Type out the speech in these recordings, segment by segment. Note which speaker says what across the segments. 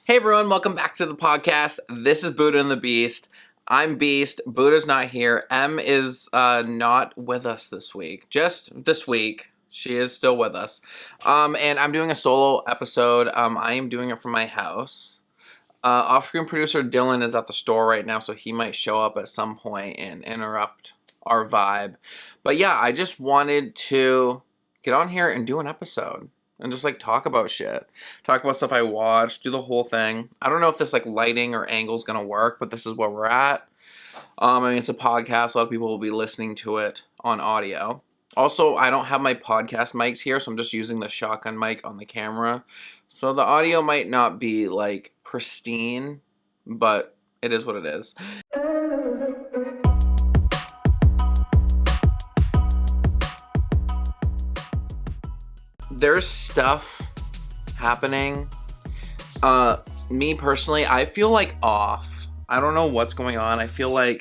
Speaker 1: Hey everyone, welcome back to the podcast. This is Buddha and the Beast. I'm Beast. Buddha's not here. M is not with us this week. Just this week. She is still with us. And I'm doing a solo episode. I am doing it from my house. Off-screen producer Dylan is at the store right now, so he might show up at some point and interrupt our vibe. But yeah, I just wanted to get on here and do an episode. And just, talk about shit. Talk about stuff I watched, do the whole thing. I don't know if this, lighting or angle is going to work, but this is where we're at. It's a podcast. A lot of people will be listening to it on audio. Also, I don't have my podcast mics here, so I'm just using the shotgun mic on the camera. So the audio might not be, pristine, but it is what it is. There's stuff happening. Me personally, I feel off. I don't know what's going on. I feel or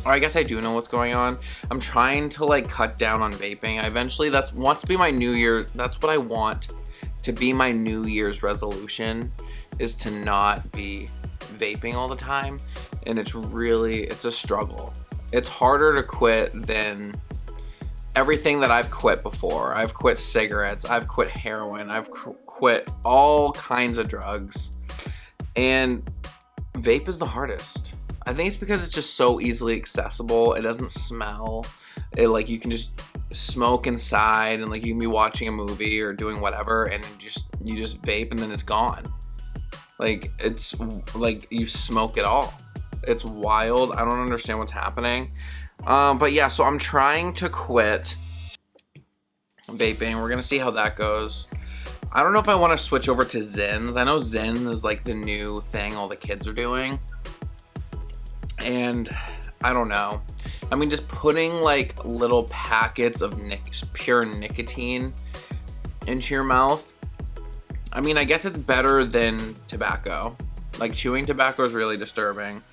Speaker 1: I guess I do know what's going on. I'm trying to cut down on vaping. That wants to be my New Year. That's what I want to be my New Year's resolution, is to not be vaping all the time. And it's a struggle. It's harder to quit than everything that I've quit before. I've quit cigarettes, I've quit heroin, I've quit all kinds of drugs. And vape is the hardest. I think it's because it's just so easily accessible. It doesn't smell. You can just smoke inside, and you can be watching a movie or doing whatever, and you just vape and then it's gone. It's you smoke it all. It's wild. I don't understand what's happening. But yeah, so I'm trying to quit vaping. We're gonna see how that goes. I don't know if I want to switch over to Zins. I know Zyn is the new thing all the kids are doing. And I don't know. Just putting little packets of pure nicotine into your mouth. I guess it's better than tobacco. Chewing tobacco is really disturbing.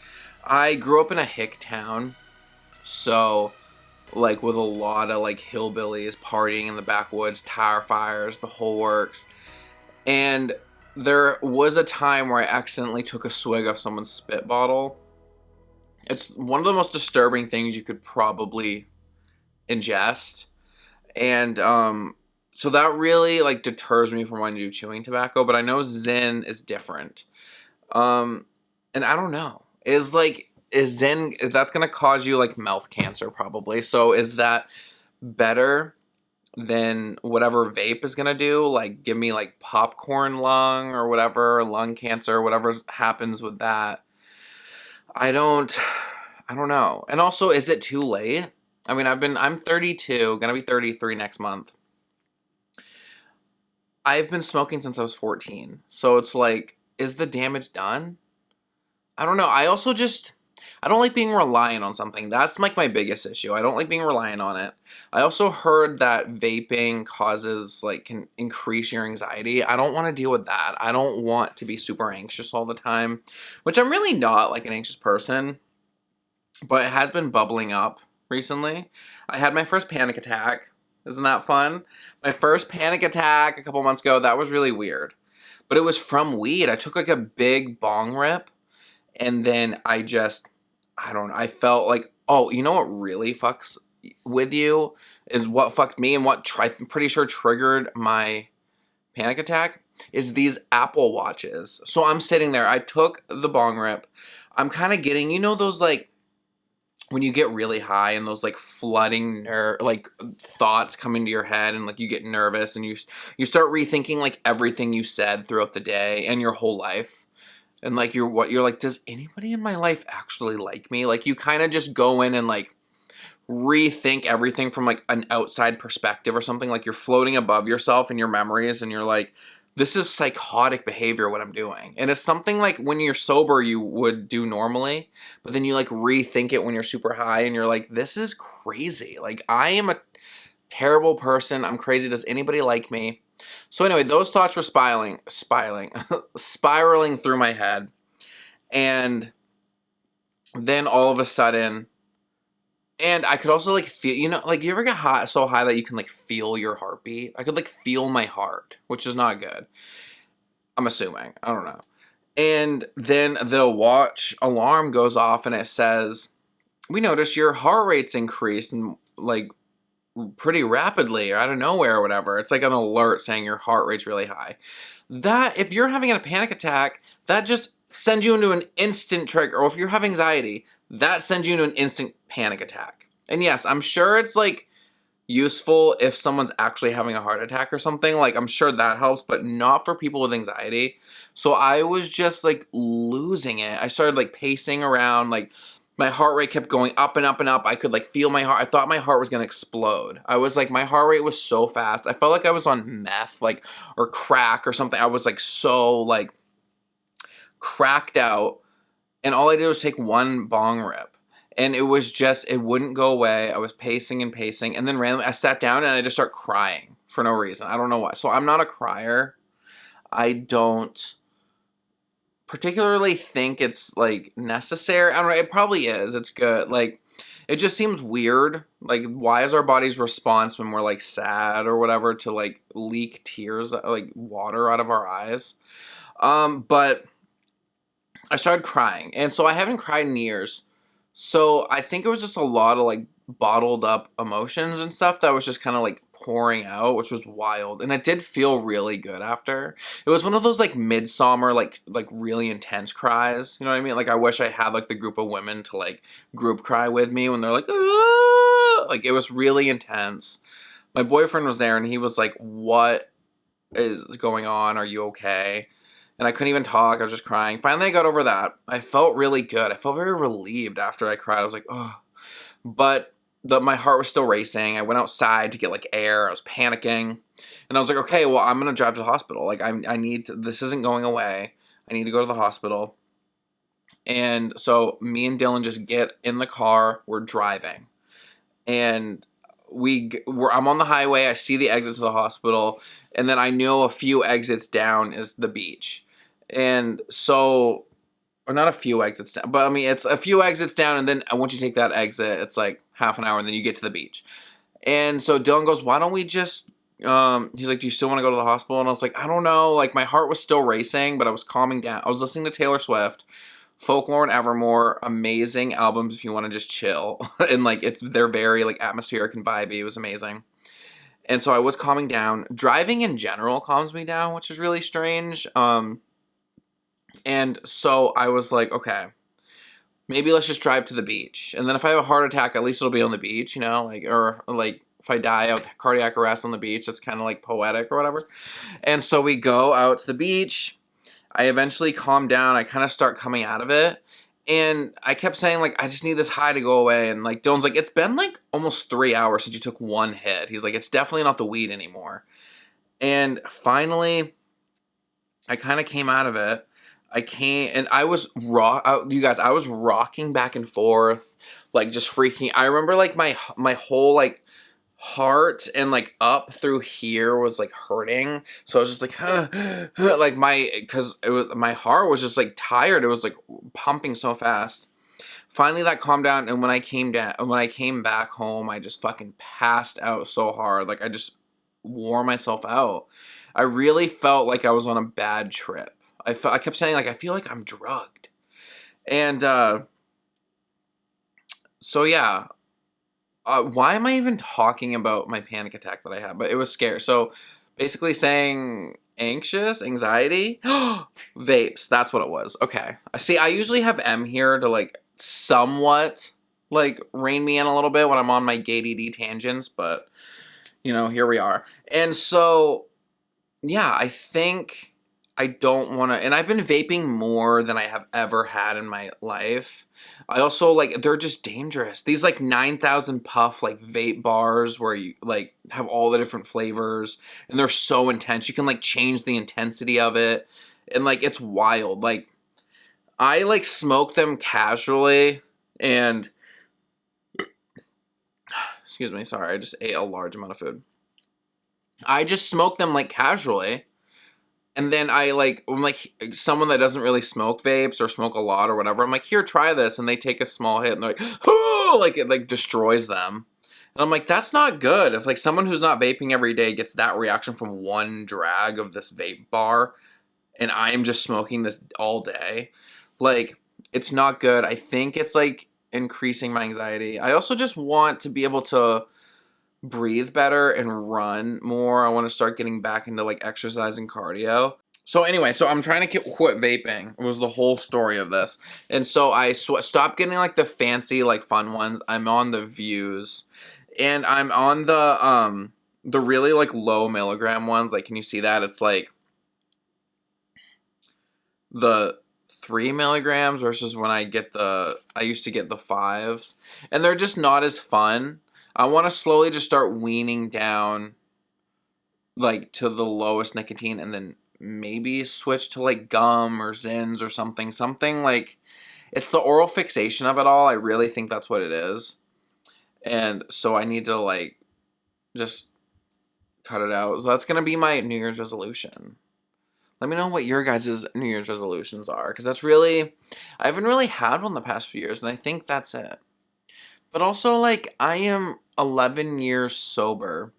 Speaker 1: I grew up in a hick town. So, with a lot of, hillbillies partying in the backwoods, tire fires, the whole works. And there was a time where I accidentally took a swig of someone's spit bottle. It's one of the most disturbing things you could probably ingest. And, so that really, deters me from wanting to do chewing tobacco. But I know Zyn is different. And I don't know. Is Zyn, that's going to cause you mouth cancer probably. So is that better than whatever vape is going to do? Give me popcorn lung or whatever, lung cancer, whatever happens with that. I don't know. And also, is it too late? I'm 32, going to be 33 next month. I've been smoking since I was 14. So it's is the damage done? I don't know. I don't like being reliant on something. That's my biggest issue. I don't like being reliant on it. I also heard that vaping causes, can increase your anxiety. I don't want to deal with that. I don't want to be super anxious all the time, which I'm really not an anxious person, but it has been bubbling up recently. I had my first panic attack. Isn't that fun? My first panic attack a couple months ago, that was really weird. But it was from weed. I took a big bong rip, and then I felt oh, you know what really fucks with you is what fucked me and what I'm pretty sure triggered my panic attack is these Apple Watches. So I'm sitting there. I took the bong rip. I'm kind of getting, those when you get really high and those flooding thoughts come into your head and you get nervous and you start rethinking everything you said throughout the day and your whole life. And you're does anybody in my life actually like me? You kind of just go in and rethink everything from an outside perspective or something. You're floating above yourself and your memories, and you're this is psychotic behavior what I'm doing. And it's something when you're sober you would do normally, but then you rethink it when you're super high and you're this is crazy. I am a terrible person. I'm crazy. Does anybody like me? So anyway, those thoughts were spiraling through my head. And then all of a sudden, and I could also feel, you ever get high, so high that you can feel your heartbeat? I could feel my heart, which is not good. I'm assuming. I don't know. And then the watch alarm goes off and it says, we noticed your heart rate's increased and like pretty rapidly or out of nowhere or whatever. It's like an alert saying your heart rate's really high. That, if you're having a panic attack, that just sends you into an instant trigger. Or if you're having anxiety, that sends you into an instant panic attack. And yes, I'm sure it's like useful if someone's actually having a heart attack or something. Like, I'm sure that helps, but not for people with anxiety. So I was just like losing it. I started like pacing around, like my heart rate kept going up and up and up. I could like feel my heart. I thought my heart was gonna explode. I was like, my heart rate was so fast. I felt like I was on meth, like, or crack or something. I was like so like cracked out, and all I did was take one bong rip. And it was just, it wouldn't go away. I was pacing and pacing. And then randomly I sat down and I just start crying for no reason. I don't know why. So I'm not a crier. I don't particularly think it's like necessary. I don't know. It probably is. It's good. Like, it just seems weird. Like, why is our body's response when we're like sad or whatever to like leak tears, like water out of our eyes? But I started crying. And so I haven't cried in years. So I think it was just a lot of like bottled up emotions and stuff that was just kind of like pouring out, which was wild. And it did feel really good after. It was one of those like midsummer, like really intense cries. You know what I mean? Like, I wish I had like the group of women to like group cry with me when they're like, ah! Like, it was really intense. My boyfriend was there and he was like, what is going on? Are you okay? And I couldn't even talk. I was just crying. Finally, I got over that. I felt really good. I felt very relieved after I cried. I was like, oh. But my heart was still racing. I went outside to get like air. I was panicking. And I was like, okay, well, I'm going to drive to the hospital. Like, I need to, this isn't going away. I need to go to the hospital. And so me and Dylan just get in the car. We're driving. And I'm on the highway. I see the exit to the hospital. And then I know a few exits down is the beach. And so, or not a few exits down, but I mean, it's a few exits down, and then once you take that exit, it's like half an hour, and then you get to the beach. And so Dylan goes, why don't we just, he's like, do you still want to go to the hospital? And I was like, I don't know. Like, my heart was still racing, but I was calming down. I was listening to Taylor Swift, Folklore and Evermore, amazing albums if you want to just chill. And like, they're very like atmospheric and vibey. It was amazing. And so I was calming down. Driving in general calms me down, which is really strange. And so I was like, okay, maybe let's just drive to the beach. And then if I have a heart attack, at least it'll be on the beach, you know, like, or like if I die out cardiac arrest on the beach, it's kind of like poetic or whatever. And so we go out to the beach. I eventually calm down. I kind of start coming out of it. And I kept saying, like, I just need this high to go away. And like, Dylan's like, it's been like almost 3 hours since you took one hit. He's like, it's definitely not the weed anymore. And finally, I kind of came out of it. And I was you guys, I was rocking back and forth, like just freaking. I remember like my whole like heart and like up through here was like hurting. So I was just like, like because my heart was just like tired. It was like pumping so fast. Finally that calmed down. And when I came back home, I just fucking passed out so hard. Like, I just wore myself out. I really felt like I was on a bad trip. I kept saying, like, I feel like I'm drugged. And, so yeah. Why am I even talking about my panic attack that I had? But it was scary. So, basically saying anxiety. Vapes, that's what it was. Okay. See, I usually have M here to, like, somewhat, like, rein me in a little bit when I'm on my ADD tangents. But, you know, here we are. And so, yeah, I think I don't want to, and I've been vaping more than I have ever had in my life. I also, like, they're just dangerous. These, like, 9,000 puff, like, vape bars where you, like, have all the different flavors, and they're so intense. You can, like, change the intensity of it, and, like, it's wild. Like, I, like, smoke them casually, and, excuse me, sorry, I just ate a large amount of food. I just smoke them, like, casually. And then I'm like, someone that doesn't really smoke vapes or smoke a lot or whatever, I'm like, here, try this. And they take a small hit and they're like, oh, like, it like destroys them. And I'm like, that's not good. If like someone who's not vaping every day gets that reaction from one drag of this vape bar, and I am just smoking this all day, like, it's not good. I think it's like increasing my anxiety. I also just want to be able to breathe better and run more. I want to start getting back into like exercise and cardio. So anyway, so I'm trying to quit vaping. It was the whole story of this. And so I stopped getting like the fancy like fun ones. I'm on the Views, and I'm on the really like low milligram ones. Like, can you see that? It's like the 3 milligrams versus when I used to get the 5s, and they're just not as fun. I want to slowly just start weaning down like to the lowest nicotine, and then maybe switch to like gum or Zins or something like, it's the oral fixation of it all. I really think that's what it is. And so I need to like just cut it out. So that's going to be my New Year's resolution. Let me know what your guys' New Year's resolutions are, because that's really, I haven't really had one the past few years, and I think that's it. But also, like, I am 11 years sober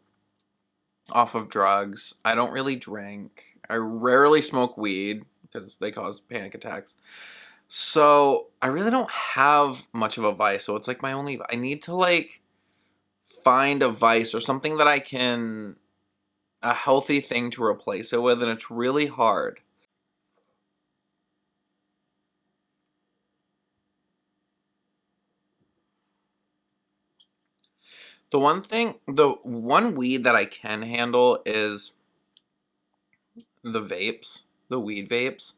Speaker 1: off of drugs. I don't really drink. I rarely smoke weed because they cause panic attacks. So I really don't have much of a vice. So it's like my only, I need to like find a vice or something that I can, a healthy thing to replace it with, and it's really hard. The one weed that I can handle is the vapes, the weed vapes.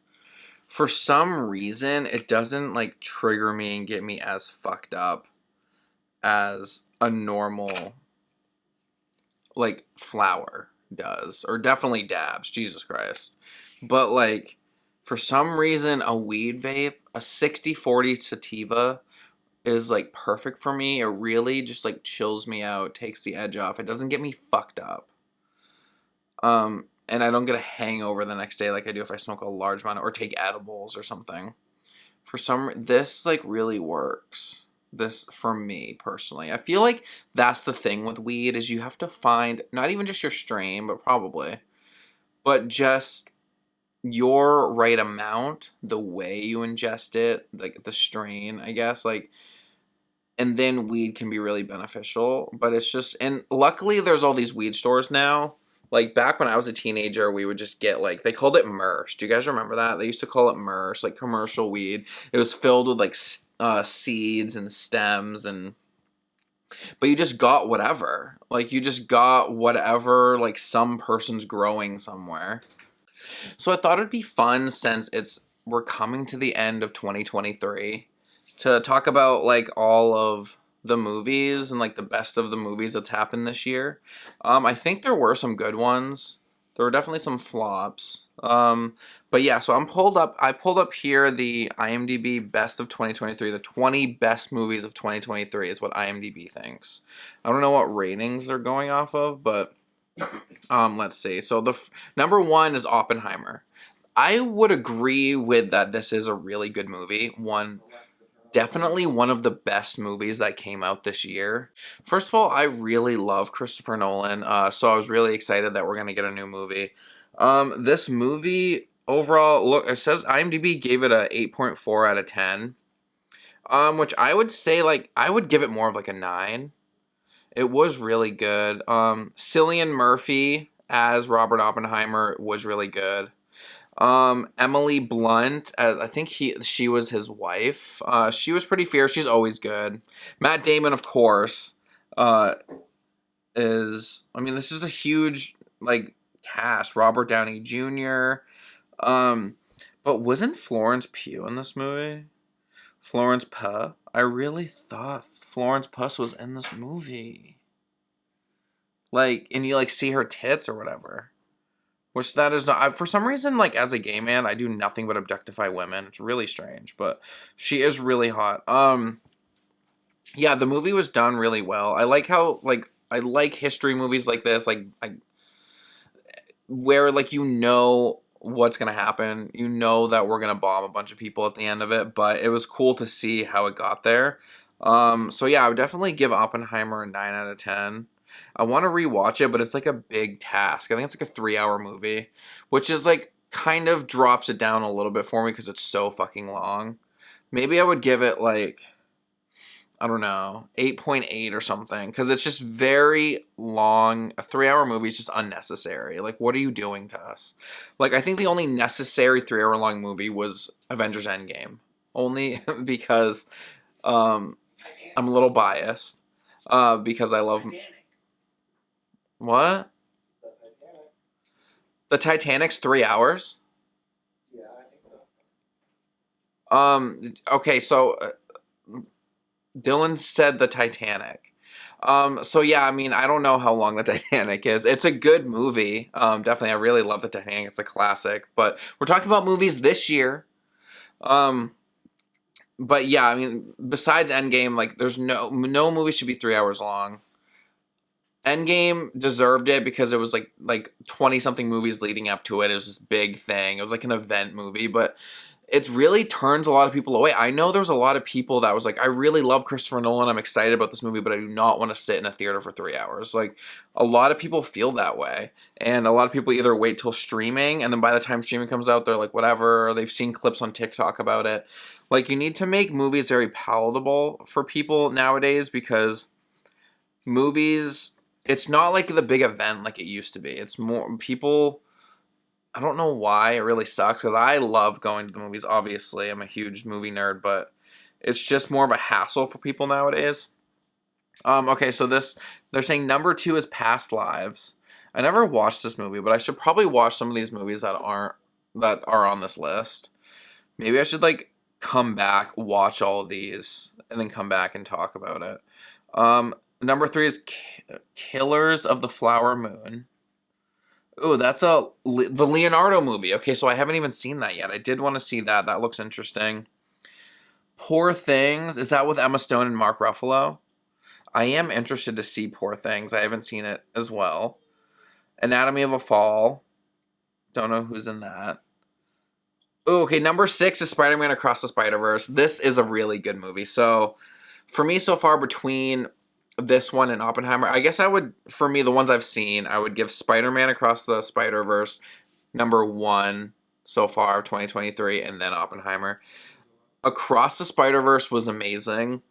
Speaker 1: For some reason, it doesn't like trigger me and get me as fucked up as a normal like flower does, or definitely dabs, Jesus Christ. But like, for some reason, a weed vape, a 60/40 sativa is like perfect for me. It really just like chills me out, takes the edge off. It doesn't get me fucked up. And I don't get a hangover the next day like I do if I smoke a large amount or take edibles or something. This like really works. This for me personally. I feel like that's the thing with weed, is you have to find not even just your strain, but just your right amount, the way you ingest it, like the strain, I guess, like, and then weed can be really beneficial. But it's just, and luckily there's all these weed stores now. Like, back when I was a teenager, we would just get like, they called it Mersh. Do you guys remember that? They used to call it Mersh, like commercial weed. It was filled with like seeds and stems, and but you just got whatever. Like, you just got whatever like some person's growing somewhere. So I thought it'd be fun, since we're coming to the end of 2023, to talk about like all of the movies and like the best of the movies that's happened this year. I think there were some good ones. There were definitely some flops. But yeah, so I pulled up here the IMDB best of 2023, the 20 best movies of 2023 is what IMDB thinks. I don't know what ratings they're going off of, but let's see. So the number one is Oppenheimer. I would agree with that. This is a really good movie. Definitely one of the best movies that came out this year. First of all, I really love Christopher Nolan, so I was really excited that we're gonna get a new movie. This movie overall, look, it says IMDb gave it a 8.4 out of 10, which I would say, like, I would give it more of like a 9. It was really good. Cillian Murphy as Robert Oppenheimer was really good. Emily Blunt, as I think she was his wife. She was pretty fierce. She's always good. Matt Damon, of course, this is a huge like cast. Robert Downey Jr. But wasn't Florence Pugh in this movie? Florence Pugh. I really thought Florence Pugh was in this movie. Like, and you like see her tits or whatever. Which that is not, for some reason, like, as a gay man, I do nothing but objectify women. It's really strange, but she is really hot. Yeah, the movie was done really well. I like how, like, I like history movies like this, like, where, like, you know what's gonna happen. You know that we're gonna bomb a bunch of people at the end of it, but it was cool to see how it got there. So yeah, I would definitely give Oppenheimer a 9 out of 10. I want to rewatch it, but it's like a big task. I think it's like a 3-hour movie, which is like kind of drops it down a little bit for me because it's so fucking long. Maybe I would give it like, I don't know, 8.8 or something, because it's just very long. A 3-hour movie is just unnecessary. Like, what are you doing to us? Like, I think the only necessary 3-hour long movie was Avengers Endgame. Only because I'm a little biased. Because I love... What? The Titanic's 3 hours? Okay, so... Dylan said the Titanic. So yeah, I mean, I don't know how long the Titanic is. It's a good movie. Definitely, I really love the Titanic. It's a classic. But we're talking about movies this year. But yeah, I mean, besides Endgame, like, there's no movie should be 3 hours long. Endgame deserved it because it was like 20 something movies leading up to it. It was this big thing. It was like an event movie, but it really turns a lot of people away. I know there's a lot of people that was like, I really love Christopher Nolan. I'm excited about this movie, but I do not want to sit in a theater for 3 hours. Like, a lot of people feel that way. And a lot of people either wait till streaming, and then by the time streaming comes out, they're like, whatever, or they've seen clips on TikTok about it. Like, you need to make movies very palatable for people nowadays, because movies, it's not like the big event like it used to be. It's more people... I don't know why it really sucks, because I love going to the movies. Obviously, I'm a huge movie nerd, but it's just more of a hassle for people nowadays. Okay, so they're saying number 2 is Past Lives. I never watched this movie, but I should probably watch some of these movies that are on this list. Maybe I should like come back, watch all of these, and then come back and talk about it. Number 3 is Killers of the Flower Moon. Ooh, that's the Leonardo movie. Okay, so I haven't even seen that yet. I did want to see that. That looks interesting. Poor Things. Is that with Emma Stone and Mark Ruffalo? I am interested to see Poor Things. I haven't seen it as well. Anatomy of a Fall. Don't know who's in that. Ooh, okay, number 6 is Spider-Man Across the Spider-Verse. This is a really good movie. So, for me so far, between this one and Oppenheimer, I guess I would, for me, the ones I've seen, I would give Spider-Man Across the Spider-Verse number 1 so far, 2023, and then Oppenheimer. Across the Spider-Verse was amazing.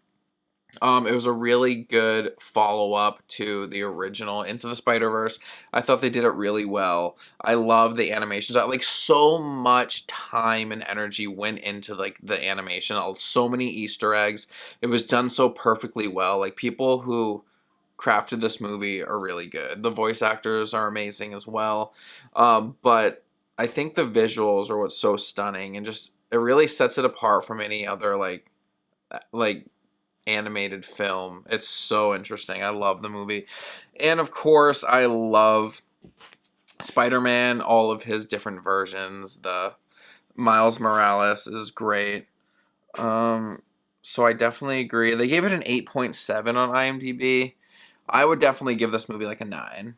Speaker 1: It was a really good follow-up to the original Into the Spider-Verse. I thought they did it really well. I love the animations. Like, so much time and energy went into like the animation. So many Easter eggs. It was done so perfectly well. Like, people who crafted this movie are really good. The voice actors are amazing as well. But I think the visuals are what's so stunning, and just it really sets it apart from any other like animated film. It's so interesting. I love the movie. And of course, I love Spider-Man, all of his different versions. The Miles Morales is great. So I definitely agree. They gave it an 8.7 on IMDB. I would definitely give this movie like a 9.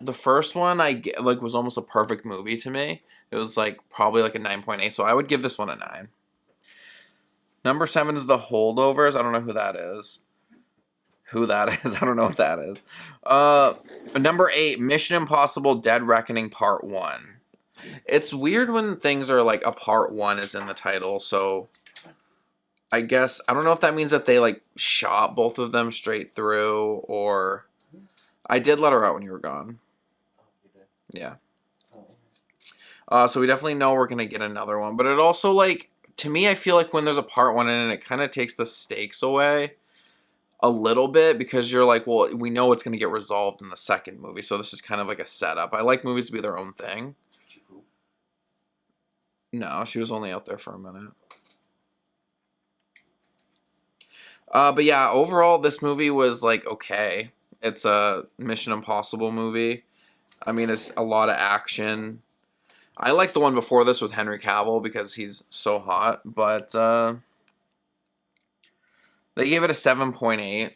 Speaker 1: The first one was almost a perfect movie to me. It was like probably like a 9.8, so I would give this one a 9. Number 7 is The Holdovers. I don't know who that is. I don't know what that is. Number 8, Mission Impossible Dead Reckoning Part 1. It's weird when things are like a Part 1 is in the title, so I guess, I don't know if that means that they like shot both of them straight through, or... I did let her out when you were gone. Yeah. So we definitely know we're going to get another one, but it also like... To me, I feel like when there's a Part 1 in it, it kind of takes the stakes away a little bit, because you're like, well, we know what's going to get resolved in the second movie, so this is kind of like a setup. I like movies to be their own thing. No, she was only out there for a minute. But yeah, overall, this movie was like okay. It's a Mission Impossible movie. I mean, it's a lot of action. I like the one before this with Henry Cavill because he's so hot, but they gave it a 7.8.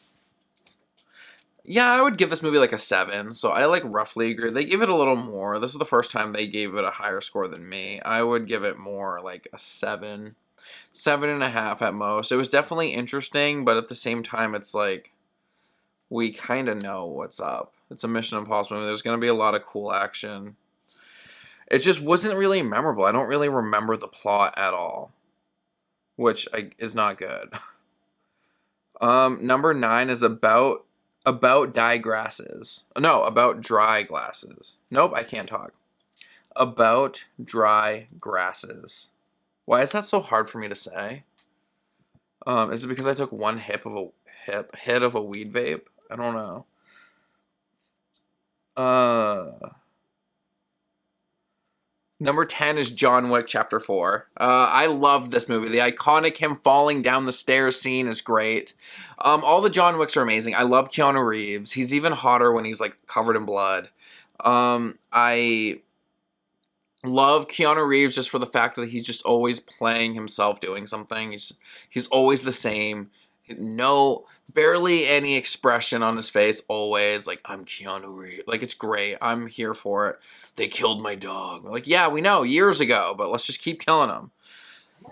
Speaker 1: Yeah, I would give this movie like a 7, so I like roughly agree. They gave it a little more. This is the first time they gave it a higher score than me. I would give it more, like a 7. 7.5 at most. It was definitely interesting, but at the same time, it's like, we kind of know what's up. It's a Mission Impossible movie. There's going to be a lot of cool action. It just wasn't really memorable. I don't really remember the plot at all, which is not good. Number 9 is about dry grasses. No, about dry glasses. Nope, I can't talk. About dry grasses. Why is that so hard for me to say? Is it because I took one hit of a weed vape? I don't know. Number 10 is John Wick Chapter 4. I love this movie. The iconic him falling down the stairs scene is great. All the John Wicks are amazing. I love Keanu Reeves. He's even hotter when he's like covered in blood. I love Keanu Reeves just for the fact that he's just always playing himself doing something. He's always the same. No, barely any expression on his face. Always like, I'm Keanu Reeves. Like, it's great. I'm here for it. They killed my dog. We're like, yeah, we know, years ago, but let's just keep killing them.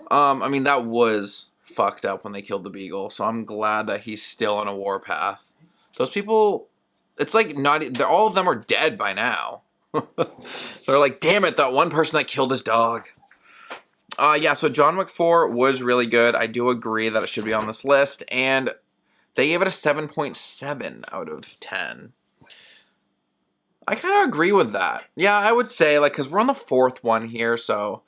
Speaker 1: I mean, that was fucked up when they killed the beagle. So I'm glad that he's still on a warpath. Those people, it's like all of them are dead by now. They're like, damn it, that one person that killed his dog. Yeah, so John Wick 4 was really good. I do agree that it should be on this list, and they gave it a 7.7 out of 10. I kind of agree with that. Yeah, I would say, like, because we're on the 4th one here, so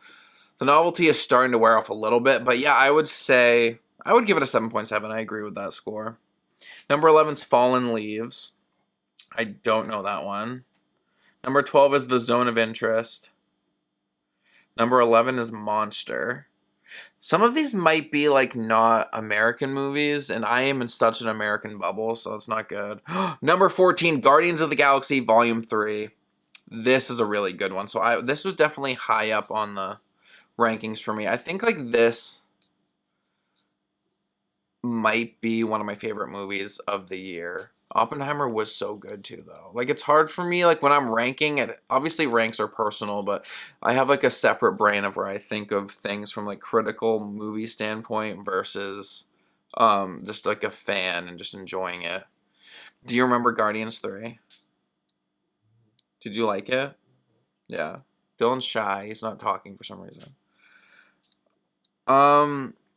Speaker 1: the novelty is starting to wear off a little bit, but yeah, I would say, I would give it a 7.7. I agree with that score. Number 11 is Fallen Leaves. I don't know that one. Number 12 is The Zone of Interest. Number 11 is Monster. Some of these might be like not American movies, and I am in such an American bubble, so it's not good. Number 14, Guardians of the Galaxy Volume 3. This is a really good one. So this was definitely high up on the rankings for me. I think like this might be one of my favorite movies of the year. Oppenheimer was so good too, though. Like, it's hard for me, like, when I'm ranking it, obviously ranks are personal, but I have, like, a separate brain of where I think of things from, like, critical movie standpoint versus just, like, a fan and just enjoying it. Do you remember Guardians 3? Did you like it? Yeah. Dylan's shy. He's not talking for some reason.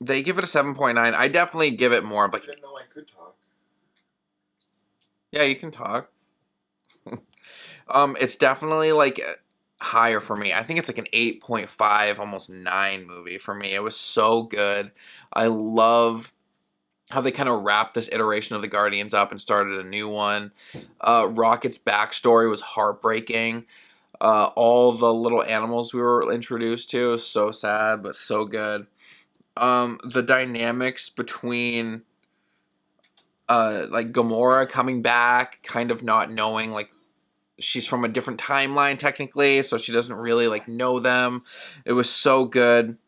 Speaker 1: They give it a 7.9. I definitely give it more, but...
Speaker 2: I didn't know I could talk.
Speaker 1: Yeah, you can talk. It's definitely like higher for me. I think it's like an 8.5, almost 9 movie for me. It was so good. I love how they kind of wrapped this iteration of the Guardians up and started a new one. Rocket's backstory was heartbreaking. All the little animals we were introduced to, so sad, but so good. The dynamics between like Gamora coming back, kind of not knowing, like, she's from a different timeline technically, so she doesn't really like know them. It was so good.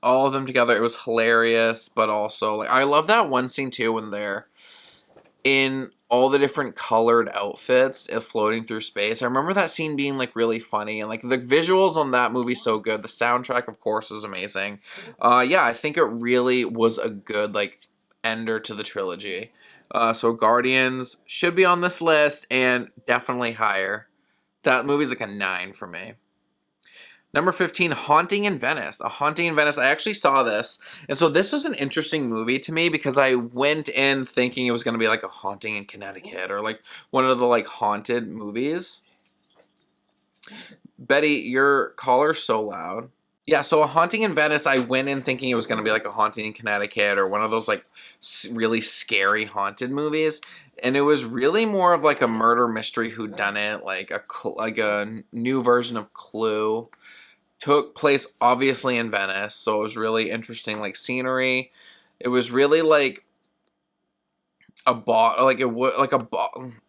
Speaker 1: All of them together, it was hilarious, but also like I love that one scene too when they're in all the different colored outfits and floating through space. I remember that scene being like really funny, and like the visuals on that movie so good. The soundtrack, of course, is amazing. Yeah, I think it really was a good like ender to the trilogy. So Guardians should be on this list and definitely higher. That movie's like a 9 for me. Number 15, Haunting in Venice. A Haunting in Venice. I actually saw this. And so this was an interesting movie to me because I went in thinking it was going to be like a Haunting in Connecticut or like one of the like haunted movies. Betty, your caller's so loud. Yeah, so A Haunting in Venice, I went in thinking it was going to be like A Haunting in Connecticut or one of those like really scary haunted movies. And it was really more of like a murder mystery whodunit, like a new version of Clue. Took place obviously in Venice, so it was really interesting, like scenery. It was really like a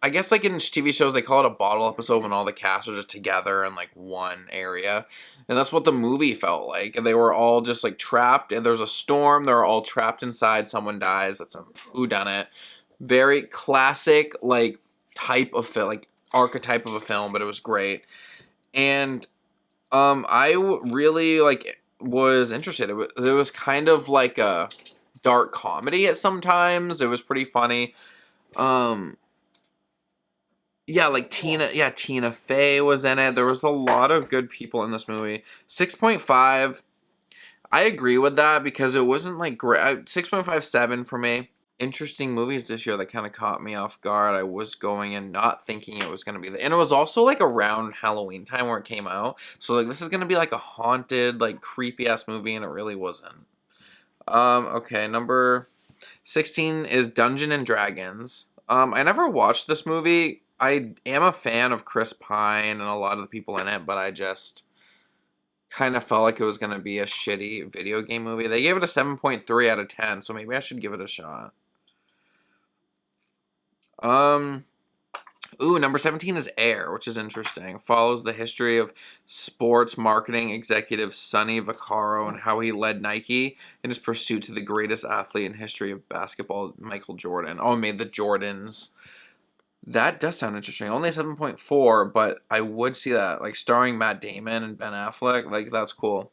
Speaker 1: I guess like in TV shows they call it a bottle episode when all the cast are just together in like one area, and that's what the movie felt like. And they were all just like trapped, and there's a storm. They're all trapped inside. Someone dies. That's a whodunit. Very classic like type of film, like archetype of a film, but it was great. And I really like was interested. It was kind of like a dark comedy at sometimes. It was pretty funny. Yeah, like Tina Fey was in it. There was a lot of good people in this movie. 6.5. I agree with that because it wasn't like great. 6.57 for me. Interesting movies this year that kind of caught me off guard. I was going in not thinking it was going to be and it was also like around Halloween time where it came out. So like this is going to be like a haunted, like creepy ass movie, and it really wasn't. Okay, number 16 is Dungeon and Dragons. I never watched this movie. I am a fan of Chris Pine and a lot of the people in it, but I just kind of felt like it was going to be a shitty video game movie. They gave it a 7.3 out of 10, so maybe I should give it a shot. Um, Number 17 is Air, which is interesting. Follows the history of sports marketing executive Sonny Vaccaro and how he led Nike in his pursuit to the greatest athlete in history of basketball, Michael Jordan. Oh, made the Jordans. That does sound interesting. Only 7.4, but I would see that. Like, starring Matt Damon and Ben Affleck. Like, that's cool.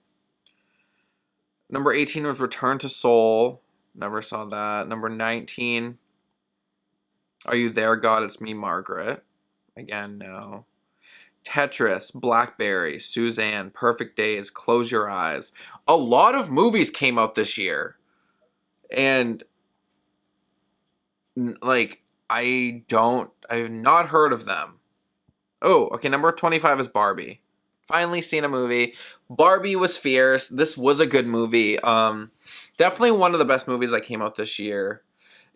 Speaker 1: Number 18 was Return to Seoul. Never saw that. Number 19, Are You There, God? It's Me, Margaret. Again, no. Tetris, Blackberry, Suzanne, Perfect Days, Close Your Eyes. A lot of movies came out this year. And, like, I've not heard of them. Oh, okay, number 25 is Barbie. Finally seen a movie. Barbie was fierce. This was a good movie. Definitely one of the best movies that came out this year.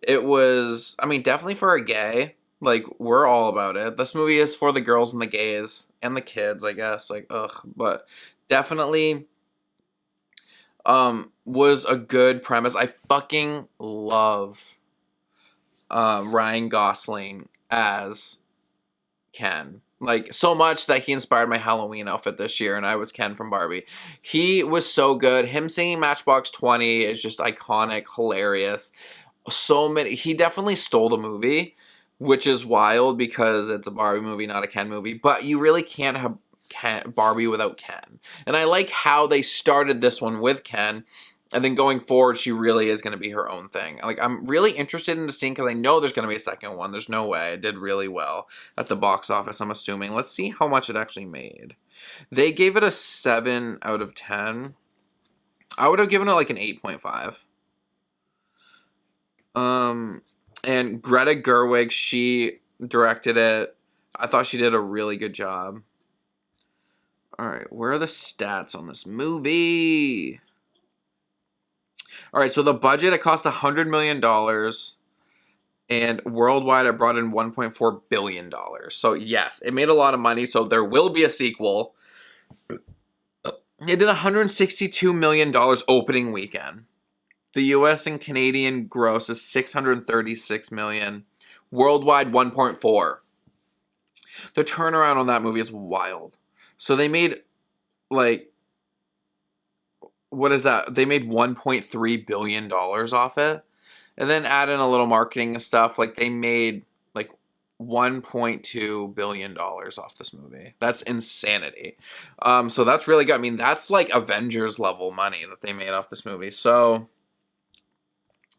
Speaker 1: It was, I mean, definitely for a gay. Like, we're all about it. This movie is for the girls and the gays and the kids, I guess. Like, ugh. But definitely was a good premise. I fucking love Ryan Gosling as Ken. Like, so much that he inspired my Halloween outfit this year, and I was Ken from Barbie. He was so good. Him singing Matchbox 20 is just iconic, hilarious. So many. He definitely stole the movie, which is wild because it's a Barbie movie, not a Ken movie. But you really can't have Barbie without Ken. And I like how they started this one with Ken, and then going forward, she really is going to be her own thing. Like, I'm really interested in the scene because I know there's going to be a second one. There's no way. It did really well at the box office, I'm assuming. Let's see how much it actually made. They gave it a 7 out of 10. I would have given it like an 8.5. And Greta Gerwig, she directed it. I thought she did a really good job. All right, where are the stats on this movie? All right, so the budget, it cost $100 million. And worldwide, it brought in $1.4 billion. So yes, it made a lot of money. So there will be a sequel. It did $162 million opening weekend. The US and Canadian gross is $636 million. Worldwide, 1.4. The turnaround on that movie is wild. So they made, like, what is that? They made $1.3 billion off it. And then add in a little marketing and stuff. Like, they made, like, $1.2 billion off this movie. That's insanity. So that's really good. I mean, that's like Avengers level money that they made off this movie. So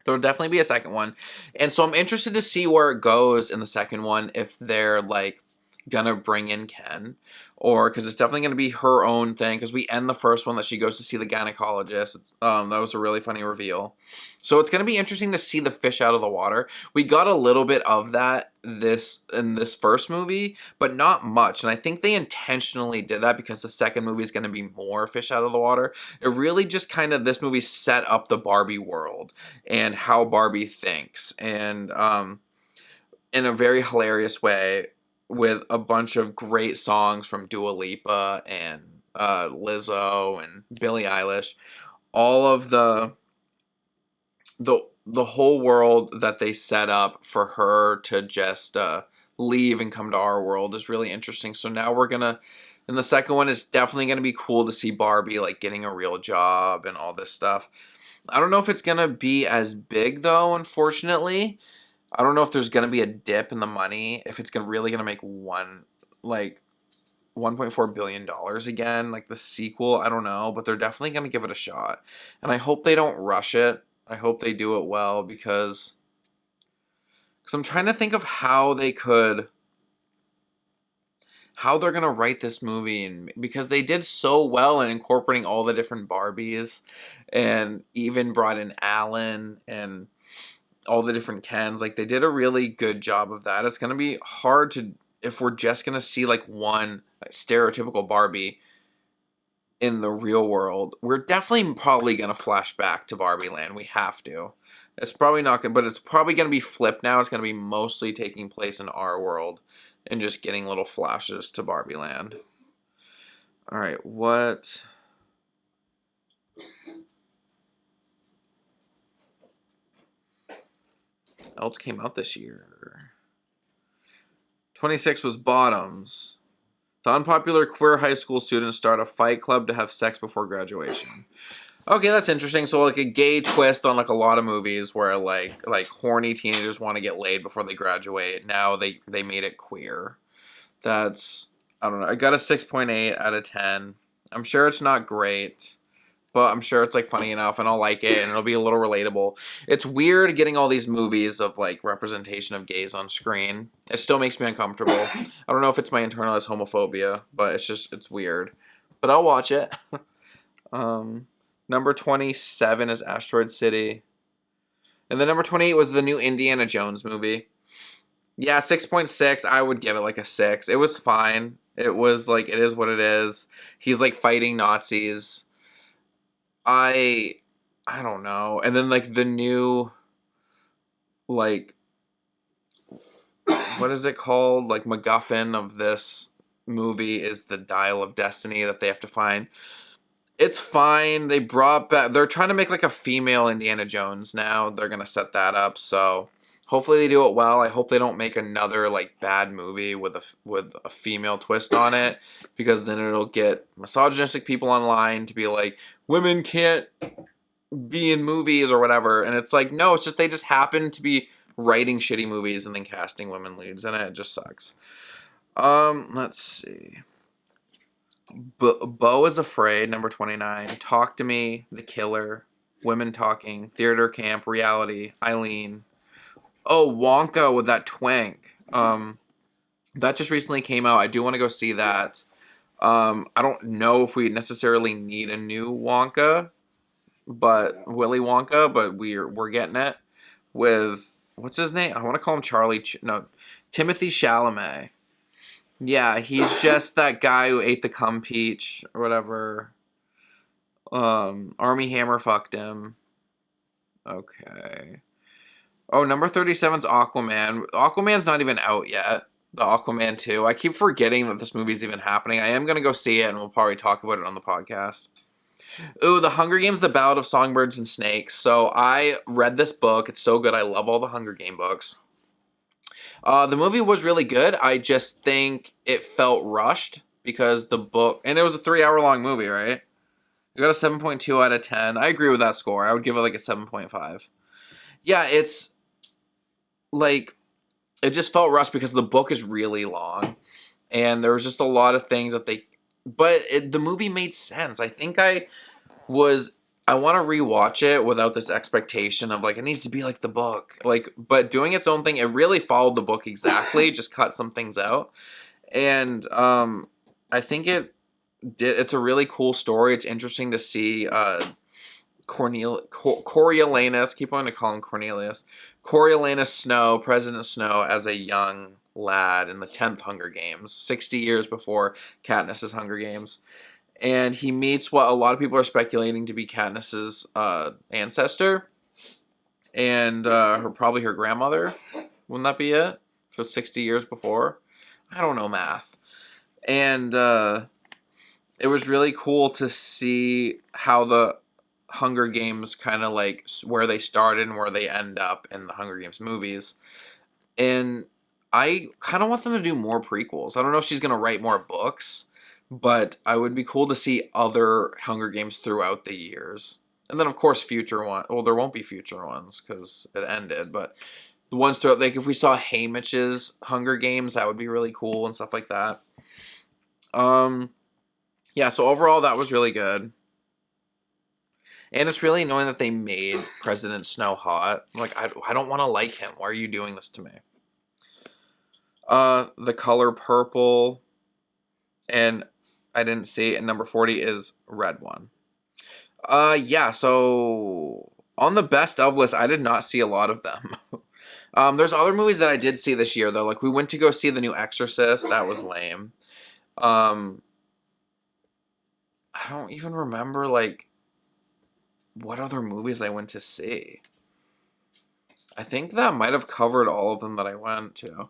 Speaker 1: there'll definitely be a second one. And so I'm interested to see where it goes in the second one, if they're, like, gonna bring in Ken, or because it's definitely gonna be her own thing, because we end the first one that she goes to see the gynecologist. That was a really funny reveal. So it's gonna be interesting to see the fish out of the water. We got a little bit of that in this first movie, but not much, and I think they intentionally did that because the second movie is gonna be more fish out of the water. It really just kind of, this movie set up the Barbie world and how Barbie thinks, and in a very hilarious way, with a bunch of great songs from Dua Lipa and Lizzo and Billie Eilish. All of the whole world that they set up for her to just leave and come to our world is really interesting. So now we're gonna, in the second one, it's definitely gonna be cool to see Barbie, like, getting a real job and all this stuff. I don't know if it's gonna be as big though, unfortunately. I don't know if there's going to be a dip in the money, if it's really going to make $1.4 billion again, like the sequel. I don't know, but they're definitely going to give it a shot. And I hope they don't rush it. I hope they do it well, because I'm trying to think of how they could how they're gonna write this movie, and because they did so well in incorporating all the different Barbies, and even brought in Alan and all the different Kens. Like, they did a really good job of that. It's gonna be hard to, if we're just gonna see like one stereotypical Barbie in the real world. We're definitely probably gonna flash back to Barbie Land. We have to. It's probably not gonna, but it's probably gonna be flipped now. It's gonna be mostly taking place in our world and just getting little flashes to Barbie Land. All right, what else came out this year? 26 was Bottoms. The unpopular queer high school students start a fight club to have sex before graduation. Okay, that's interesting. So like a gay twist on like a lot of movies where like horny teenagers want to get laid before they graduate. Now they made it queer. That's, I don't know. I got a 6.8 out of 10. I'm sure it's not great, but I'm sure it's like funny enough and I'll like it and it'll be a little relatable. It's weird getting all these movies of like representation of gays on screen. It still makes me uncomfortable. I don't know if it's my internalized homophobia, but it's weird. But I'll watch it. Number 27 is Asteroid City. And then number 28 was the new Indiana Jones movie. Yeah, 6.6. I would give it like a 6. It was fine. It was like, it is what it is. He's like fighting Nazis. I don't know. And then like the new, like, what is it called? Like MacGuffin of this movie is the Dial of Destiny that they have to find. It's fine. They brought back, they're trying to make like a female Indiana Jones now. They're going to set that up. So hopefully they do it well. I hope they don't make another like bad movie with a female twist on it, because then it'll get misogynistic people online to be like, women can't be in movies or whatever. And it's like, no, it's just, they just happen to be writing shitty movies and then casting women leads in it. It just sucks. Let's see. Beau is Afraid, number 29. Talk to Me, The Killer, Women Talking, Theater Camp, Reality, Eileen. Oh, Wonka with that twank. That just recently came out. I do want to go see that. I don't know if we necessarily need a new Wonka, but Willy Wonka, but we're getting it with, what's his name? I want to call him Timothy Chalamet. Yeah, he's just that guy who ate the cum peach or whatever. Army Hammer fucked him. Okay. Oh, number 37's Aquaman. Aquaman's not even out yet. The Aquaman 2. I keep forgetting that this movie's even happening. I am going to go see it and we'll probably talk about it on the podcast. Ooh, The Hunger Games, The Ballad of Songbirds and Snakes. So I read this book. It's so good. I love all the Hunger Game books. The movie was really good. I just think it felt rushed because the book, and it was a 3-hour long movie, right? I got a 7.2 out of 10. I agree with that score. I would give it like a 7.5. Yeah, it's like, it just felt rushed because the book is really long and there was just a lot of things that the movie made sense. I think I want to rewatch it without this expectation of like, it needs to be like the book, like, but doing its own thing. It really followed the book exactly, just cut some things out. And I think it's a really cool story. It's interesting to see Coriolanus, keep wanting to call him Cornelius, Coriolanus Snow, President Snow, as a young lad in the 10th Hunger Games, 60 years before Katniss's Hunger Games. And he meets what a lot of people are speculating to be Katniss's ancestor, and probably her grandmother. Wouldn't that be it? For 60 years before? I don't know math. And it was really cool to see how the Hunger Games kind of like where they started and where they end up in the Hunger Games movies. And I kind of want them to do more prequels. I don't know if she's going to write more books, but I would be cool to see other Hunger Games throughout the years. And then, of course, future ones. Well, there won't be future ones because it ended. But the ones throughout, like if we saw Haymitch's Hunger Games, that would be really cool and stuff like that. Yeah, so overall, that was really good. And it's really annoying that they made President Snow hot. I'm like, I don't want to like him. Why are you doing this to me? The Color Purple. and I didn't see. And number 40 is Red One. Yeah, so on the best of list, I did not see a lot of them. There's other movies that I did see this year, though. Like, we went to go see the new Exorcist. That was lame. I don't even remember, like, what other movies I went to see. I think that might have covered all of them that I went to.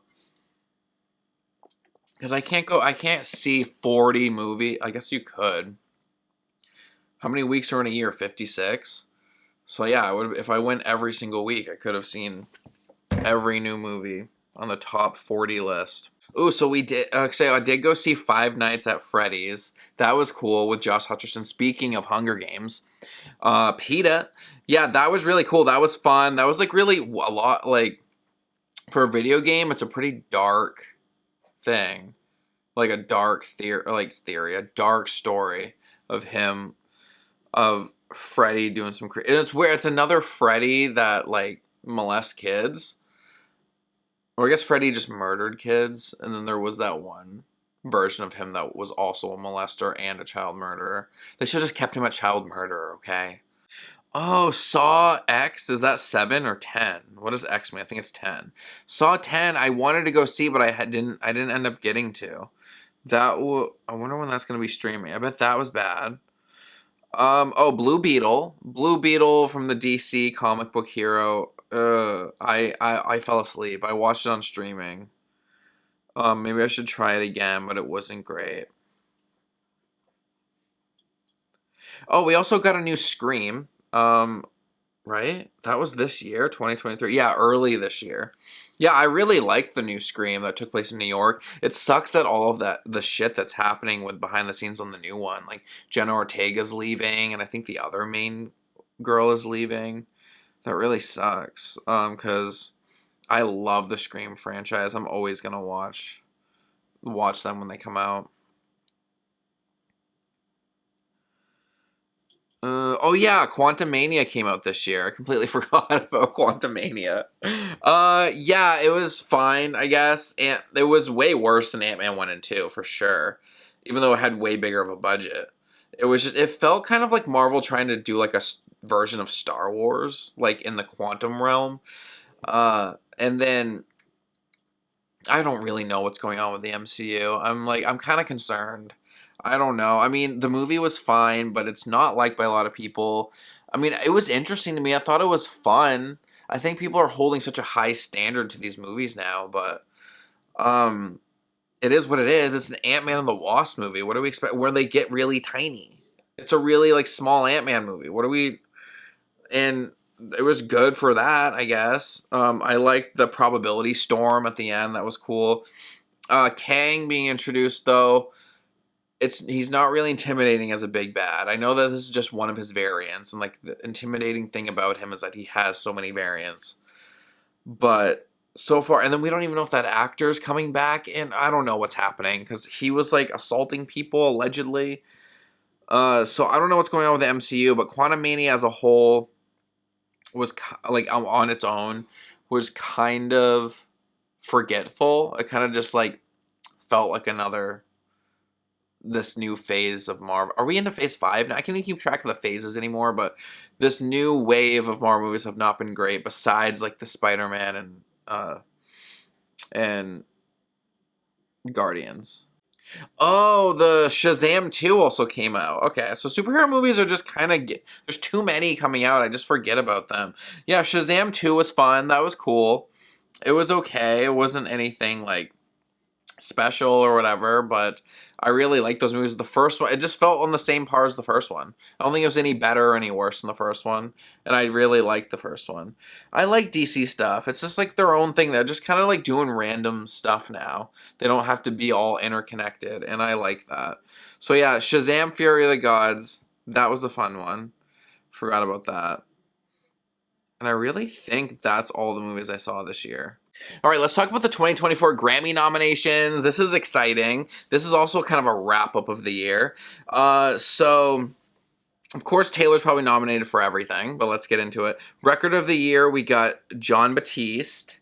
Speaker 1: Because I can't see 40 movies. I guess you could. How many weeks are in a year? 56? So yeah, if I went every single week, I could have seen every new movie on the top 40 list. Ooh, so we did, so I did go see Five Nights at Freddy's. That was cool with Josh Hutcherson. Speaking of Hunger Games. PETA. Yeah, that was really cool. That was fun. That was like really a lot, like, for a video game, it's a pretty dark thing. Like a dark theory, a dark story of him, of Freddy doing some and it's weird. It's another Freddy that, like, molests kids. Or I guess Freddy just murdered kids, and then there was that one version of him that was also a molester and a child murderer. They should have just kept him a child murderer, okay? Oh, Saw X, is that 7 or 10? What does X mean? I think it's 10. Saw 10, I wanted to go see, but I didn't end up getting to. I wonder when that's going to be streaming. I bet that was bad. Oh, Blue Beetle. Blue Beetle from the DC comic book hero. I fell asleep. I watched it on streaming. Maybe I should try it again, but it wasn't great. Oh, we also got a new Scream. Right? That was this year, 2023. Yeah, early this year. Yeah, I really liked the new Scream that took place in New York. It sucks that all of the shit that's happening with behind the scenes on the new one, like Jenna Ortega's leaving, and I think the other main girl is leaving. That really sucks. Because I love the Scream franchise. I'm always gonna watch them when they come out. Oh yeah, Quantumania came out this year. I completely forgot about Quantumania. Yeah, it was fine, I guess. And it was way worse than Ant-Man 1 and 2, for sure. Even though it had way bigger of a budget. It felt kind of like Marvel trying to do like a version of Star Wars, like in the quantum realm. And then I don't really know what's going on with the MCU. I'm kind of concerned. I don't know. I mean, the movie was fine, but it's not liked by a lot of people. I mean, it was interesting to me. I thought it was fun. I think people are holding such a high standard to these movies now, but it is what it is. It's an Ant-Man and the Wasp movie. What do we expect? Where they get really tiny. It's a really, like, small Ant-Man movie. And it was good for that, I guess. I liked the probability storm at the end. That was cool. Kang being introduced, though. He's not really intimidating as a big bad. I know that this is just one of his variants, and like the intimidating thing about him is that he has so many variants. But so far, and then we don't even know if that actor's coming back, and I don't know what's happening because he was like assaulting people allegedly. So I don't know what's going on with the MCU, but Quantumania as a whole was like on its own was kind of forgetful. It kind of just like felt like this new phase of Marvel. Are we into phase 5 now? I can't even keep track of the phases anymore, but this new wave of Marvel movies have not been great, besides like the Spider-Man and Guardians. Oh, the Shazam 2 also came out. Okay, so superhero movies are just kind of... There's too many coming out. I just forget about them. Yeah, Shazam 2 was fun. That was cool. It was okay. It wasn't anything like special or whatever, but I really like those movies. The first one, it just felt on the same par as the first one. I don't think it was any better or any worse than the first one, and I really liked the first one. I like DC stuff. It's just like their own thing. They're just kind of like doing random stuff now. They don't have to be all interconnected, and I like that. So yeah, Shazam! Fury of the Gods. That was a fun one. Forgot about that. And I really think that's all the movies I saw this year. All right, let's talk about the 2024 Grammy nominations. This is exciting. This is also kind of a wrap-up of the year. So, of course, Taylor's probably nominated for everything, but let's get into it. Record of the year, we got Jon Batiste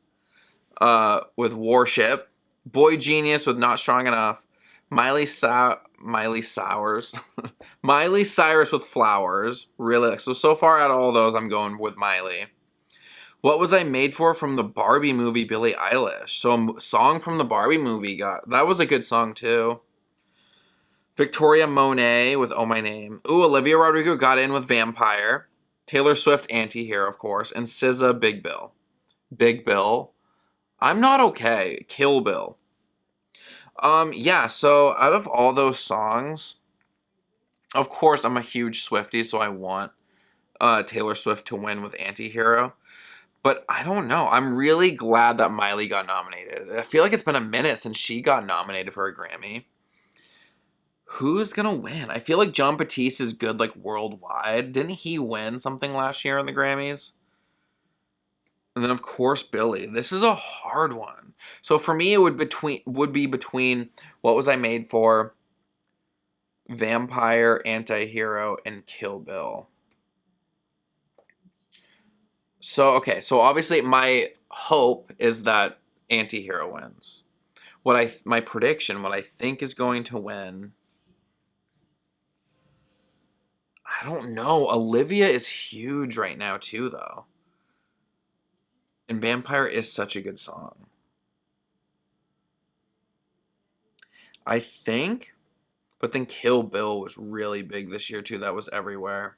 Speaker 1: with Worship. Boy Genius with Not Strong Enough. Miley Sours. Miley Cyrus with Flowers. Really? So far out of all those, I'm going with Miley. What Was I Made For from the Barbie movie, Billie Eilish. So a song from the Barbie movie that was a good song too. Victoria Monet with Oh My Name. Ooh, Olivia Rodrigo got in with Vampire. Taylor Swift, Anti-Hero, of course. And SZA, Big Bill. Big Bill. I'm Not Okay. Kill Bill. Yeah, so out of all those songs, of course I'm a huge Swiftie, so I want Taylor Swift to win with Anti-Hero. But I don't know. I'm really glad that Miley got nominated. I feel like it's been a minute since she got nominated for a Grammy. Who's gonna win? I feel like Jon Batiste is good, like, worldwide. Didn't he win something last year in the Grammys? And then, of course, Billy. This is a hard one. So for me, it would be between What Was I Made For, Vampire, Anti-Hero, and Kill Bill. So, okay. So obviously, my hope is that Anti-Hero wins. My prediction, what I think is going to win, I don't know. Olivia is huge right now too, though. And Vampire is such a good song. I think, but then Kill Bill was really big this year too. That was everywhere.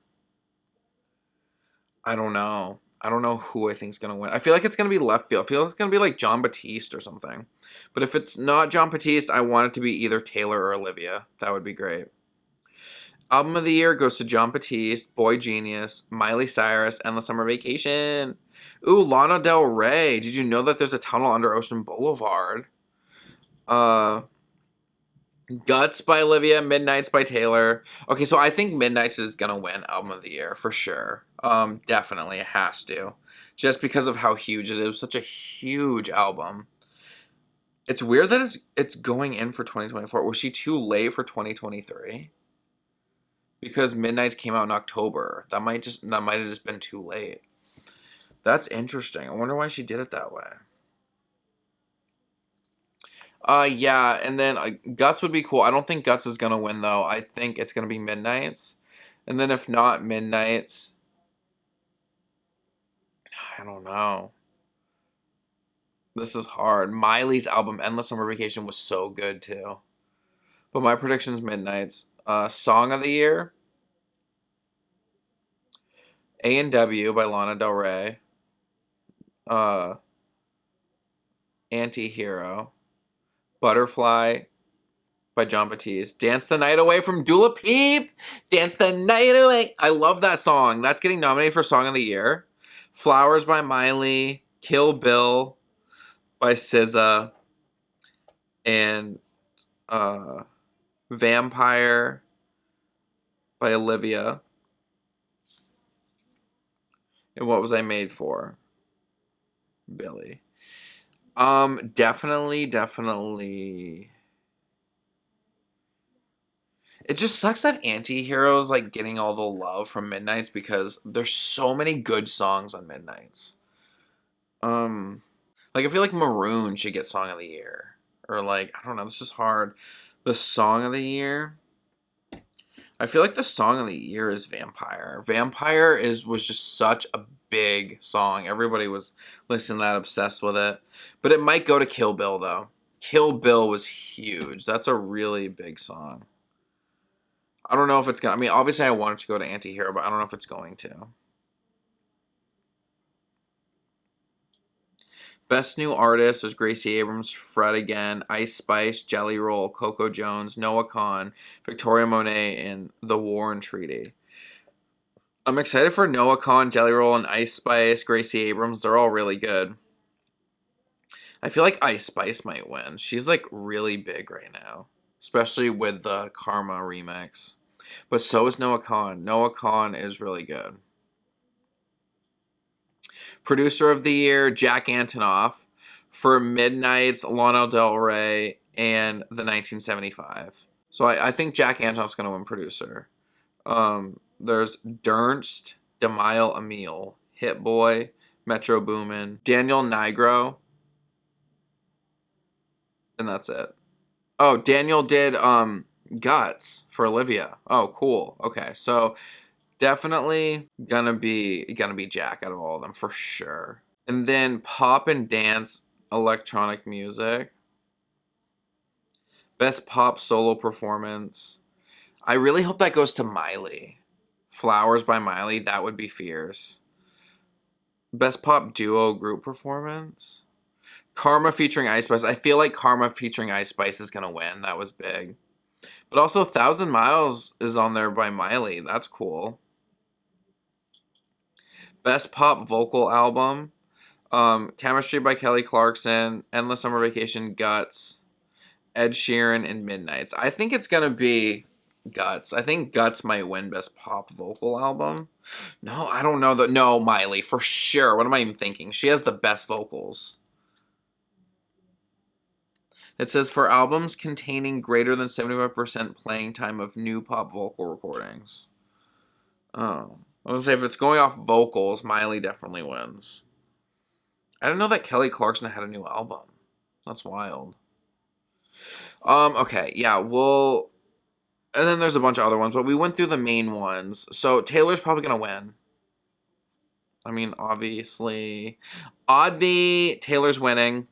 Speaker 1: I don't know. I don't know who I think is going to win. I feel like it's going to be left field. I feel like it's going to be like Jon Batiste or something. But if it's not Jon Batiste, I want it to be either Taylor or Olivia. That would be great. Album of the year goes to Jon Batiste, Boy Genius, Miley Cyrus, Endless Summer Vacation. Ooh, Lana Del Rey. Did you know that there's a tunnel under Ocean Boulevard? Guts by Olivia, Midnights by Taylor. Okay, so I think Midnights is gonna win Album of the Year for sure. Definitely, it has to. Just because of how huge it is. Such a huge album. It's weird that it's going in for 2024. Was she too late for 2023? Because Midnights came out in October. That might have just been too late. That's interesting. I wonder why she did it that way. Yeah, and then Guts would be cool. I don't think Guts is gonna win though. I think it's gonna be Midnights, and then if not Midnights, I don't know. This is hard. Miley's album Endless Summer Vacation was so good too, but my prediction's Midnights. Song of the year, A&W by Lana Del Rey. Anti-Hero. Butterfly by Jon Batiste. Dance the Night Away from Dula Peep. Dance the Night Away. I love that song. That's getting nominated for Song of the Year. Flowers by Miley. Kill Bill by SZA. And Vampire by Olivia. And What Was I Made For? Billy. Definitely. It just sucks that Anti-Hero's like getting all the love from Midnights because there's so many good songs on Midnights. Like I feel like Maroon should get Song of the Year. Or like, I don't know, this is hard. The Song of the Year. I feel like the Song of the Year is Vampire. Vampire was just such a big song. Everybody was listening to that, obsessed with it. But it might go to Kill Bill though. Kill Bill was huge. That's a really big song. I don't know if it's going to... I mean, obviously I want it to go to Anti-Hero, but I don't know if it's going to. Best New Artist was Gracie Abrams, Fred Again, Ice Spice, Jelly Roll, Coco Jones, Noah Kahan, Victoria Monet, and The War and Treaty. I'm excited for Noah Kahan, Jelly Roll, and Ice Spice, Gracie Abrams. They're all really good. I feel like Ice Spice might win. She's like really big right now, especially with the Karma remix. But so is Noah Kahan. Noah Kahan is really good. Producer of the Year, Jack Antonoff. For Midnights, Lana Del Rey, and the 1975. So I think Jack Antonoff's going to win producer. There's Dernst, Demille Emile, Hit Boy, Metro Boomin, Daniel Nigro, and that's it. Oh, Daniel did Guts for Olivia. Oh, cool. Okay, so definitely gonna be Jack out of all of them for sure. And then pop and dance electronic music. Best pop solo performance. I really hope that goes to Miley. Flowers by Miley, that would be fierce. Best pop duo group performance. Karma featuring Ice Spice. I feel like Karma featuring Ice Spice is gonna win. That was big. But also 1,000 Miles is on there by Miley. That's cool. Best pop vocal album. Chemistry by Kelly Clarkson. Endless Summer Vacation, Guts. Ed Sheeran, and Midnights. I think it's gonna be Guts. I think Guts might win best pop vocal album. No, I don't know. No, Miley, for sure. What am I even thinking? She has the best vocals. It says for albums containing greater than 75% playing time of new pop vocal recordings. Oh. I was gonna say if it's going off vocals, Miley definitely wins. I didn't know that Kelly Clarkson had a new album. That's wild. Okay, yeah, well, and then there's a bunch of other ones, but we went through the main ones. So Taylor's probably gonna win. I mean, obviously. Oddly, Taylor's winning.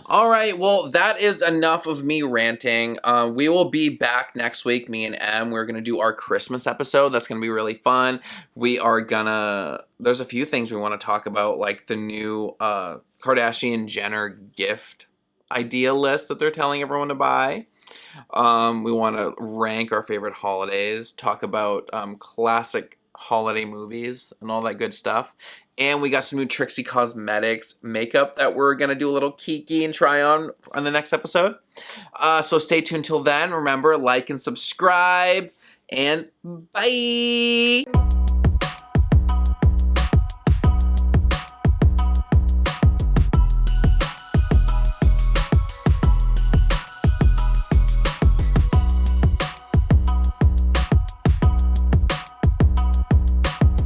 Speaker 1: All right, well, that is enough of me ranting. We will be back next week, me and Em. We're going to do our Christmas episode. That's going to be really fun. There's a few things we want to talk about, like the new Kardashian-Jenner gift idea list that they're telling everyone to buy. We want to rank our favorite holidays, talk about classic holiday movies and all that good stuff. And we got some new Trixie Cosmetics makeup that we're going to do a little kiki and try on the next episode. So stay tuned till then. Remember, like and subscribe. And bye!